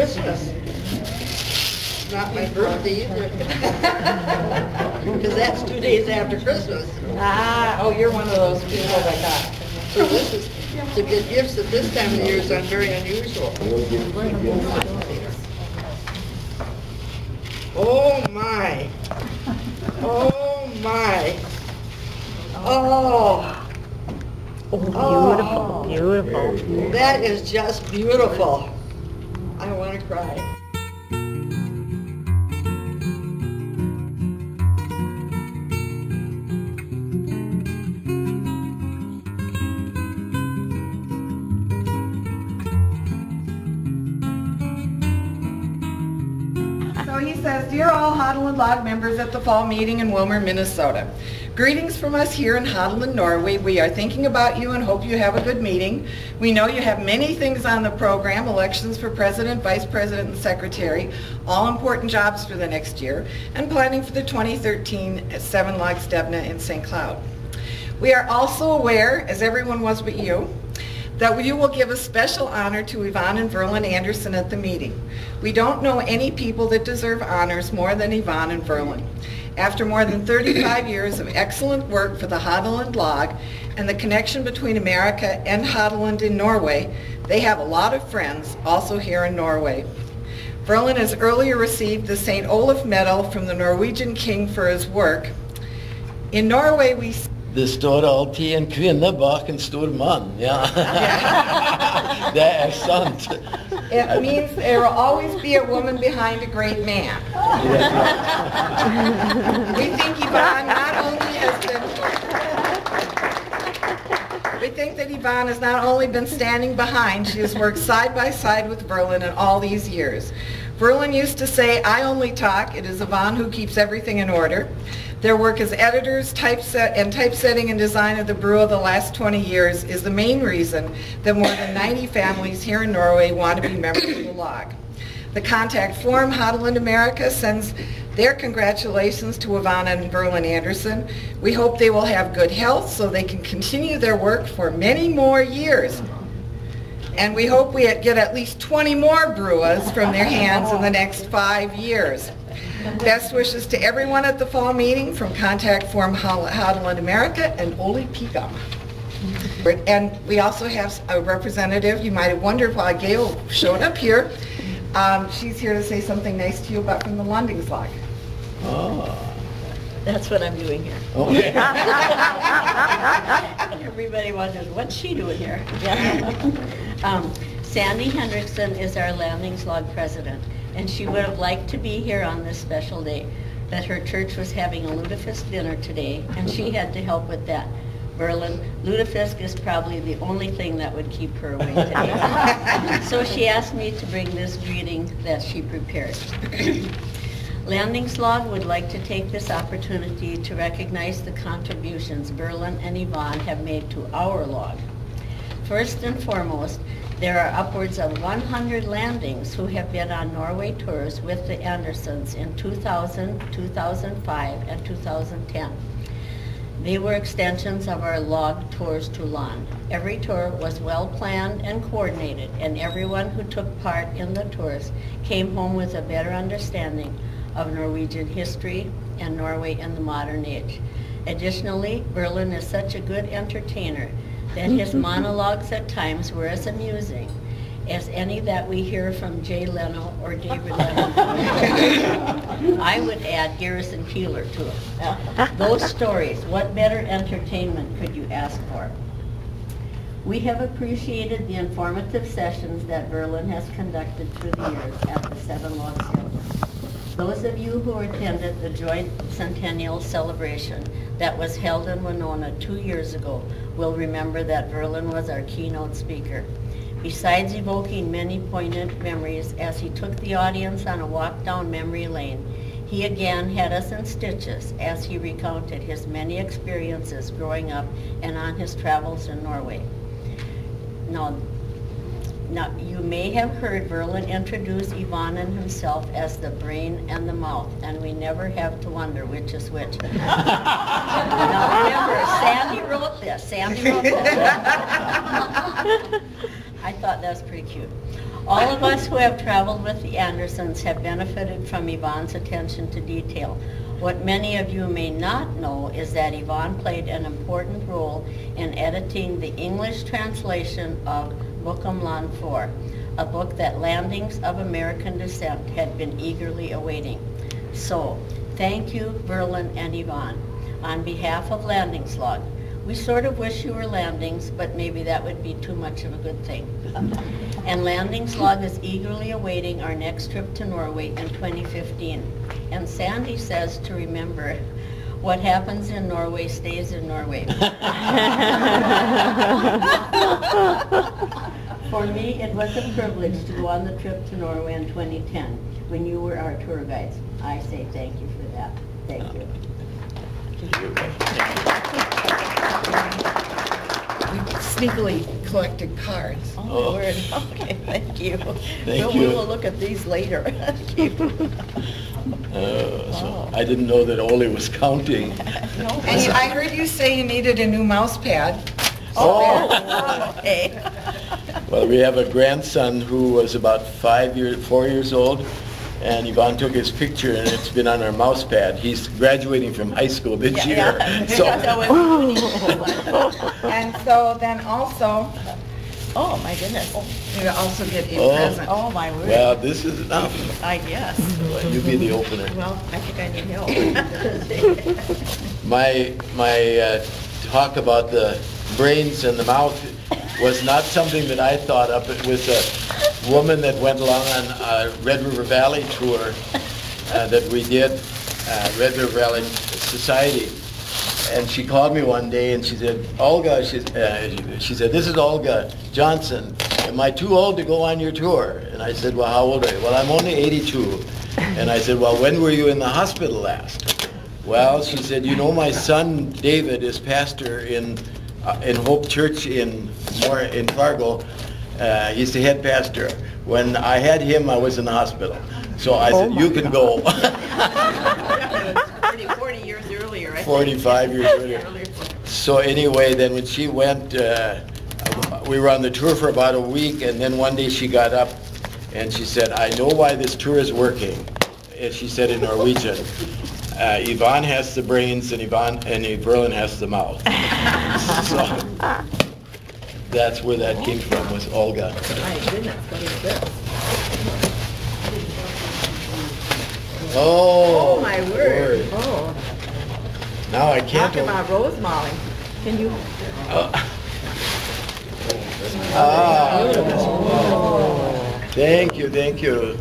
Christmas. Not my birthday either. Because that's 2 days after Christmas. Oh, you're one of those people that got. So this is, to get gifts at this time of the year is very unusual. Oh my. Oh my. Oh. Oh, beautiful, beautiful. That is just beautiful. I want to cry. So he says, "Dear all Hadeland Lag members at the fall meeting in Wilmer, Minnesota. Greetings from us here in Hadeland, Norway. We are thinking about you and hope you have a good meeting. We know you have many things on the program, elections for president, vice president, and secretary, all important jobs for the next year, and planning for the 2013 Seven Lag Stevna in St. Cloud. We are also aware, as everyone was but you, that you will give a special honor to Evonne and Verlyn Anderson at the meeting. We don't know any people that deserve honors more than Evonne and Verlyn. After more than 35 years of excellent work for the Hadeland Lag and the connection between America and Hadeland in Norway, they have a lot of friends also here in Norway. Verlyn has earlier received the St. Olaf Medal from the Norwegian King for his work. In Norway we... Det står alltid en kvinne bak en stor mann, ja. Det sant. It means there will always be a woman behind a great man. We think Evonne not only has been... We think that Evonne has not only been standing behind, she has worked side by side with Verlyn in all these years. Verlyn used to say, "I only talk, it is Evonne who keeps everything in order." Their work as editors, typesetting and design of the Brua the last 20 years is the main reason that more than 90 families here in Norway want to be members of the Lag. The contact form, Hadeland America, sends their congratulations to Evonne and Verlyn Anderson. We hope they will have good health so they can continue their work for many more years. And we hope we get at least 20 more Bruas from their hands in the next 5 years. Best wishes to everyone at the fall meeting from Contact Form Hadeland America and Ole Pigam. And we also have a representative. You might have wondered why Gail showed up here. She's here to say something nice to you about from the Landingslag. Oh. That's what I'm doing here. Okay. Everybody wonders, what's she doing here? Sandy Henriksen is our Landingslag president, and she would have liked to be here on this special day, but her church was having a lutefisk dinner today, and she had to help with that. Verlyn, lutefisk is probably the only thing that would keep her away today. So she asked me to bring this greeting that she prepared. Landingslag would like to take this opportunity to recognize the contributions Verlyn and Evonne have made to our log. First and foremost, there are upwards of 100 landings who have been on Norway tours with the Andersons in 2000, 2005, and 2010. They were extensions of our log tours to Land. Every tour was well planned and coordinated, and everyone who took part in the tours came home with a better understanding of Norwegian history and Norway in the modern age. Additionally, Verlyn is such a good entertainer that his monologues at times were as amusing as any that we hear from Jay Leno or David Leno. I would add Garrison Keillor to it. Those stories, what better entertainment could you ask for? We have appreciated the informative sessions that Verlyn has conducted through the years at the Seven Lag Stevna. Those of you who attended the joint centennial celebration that was held in Winona 2 years ago will remember that Verlyn was our keynote speaker. Besides evoking many poignant memories as he took the audience on a walk down memory lane, he again had us in stitches as he recounted his many experiences growing up and on his travels in Norway. Now, you may have heard Verlyn introduce Evonne and himself as the brain and the mouth, and we never have to wonder which is which. Now remember, Sandy wrote this. I thought that was pretty cute. All of us who have traveled with the Andersons have benefited from Yvonne's attention to detail. What many of you may not know is that Yvonne played an important role in editing the English translation of Bookum Lan 4, a book that Landings of American Descent had been eagerly awaiting. So, thank you, Verlyn and Yvonne. On behalf of Landings Log, we sort of wish you were Landings, but maybe that would be too much of a good thing. And Landings Log is eagerly awaiting our next trip to Norway in 2015. And Sandy says to remember, what happens in Norway stays in Norway. For me, it was a privilege to go on the trip to Norway in 2010 when you were our tour guides. I say thank you for that. Thank you. We sneakily collected cards. Oh, my word. Okay, thank you. Thank We you. will look at these later. Thank you. So I didn't know that Ole was counting. And I heard you say you needed a new mouse pad. Oh, okay. Well, we have a grandson who was about 4 years old, and Yvonne took his picture, and it's been on our mouse pad. He's graduating from high school this year. So, And so then also, Oh, my goodness. you also get a Oh. present. Oh, my word. well, this is enough. I guess. You be the opener. Well, I think I need help. My talk about the brains and the mouth was not something that I thought up. It was a woman that went along on a Red River Valley tour that we did, Red River Valley Society. And she called me one day and she said, Olga, she said, this is Olga Johnson. Am I too old to go on your tour? And I said, well, how old are you? Well, I'm only 82. And I said, well, when were you in the hospital last? Well, she said, you know, my son David is pastor in Hope Church in Fargo. He's the head pastor. When I had him, I was in the hospital. So I said, you can go. 40 years earlier. 45 years earlier. So anyway, then when she went, we were on the tour for about a week, and then one day she got up and she said, I know why this tour is working. And she said in Norwegian, Yvonne has the brains and Verlyn has the mouth. So that's where that came from, was Olga. My goodness, what is this? Oh, Oh, my word. Oh, Now I can't. talk about Rosemary. Can you? Thank you, thank you.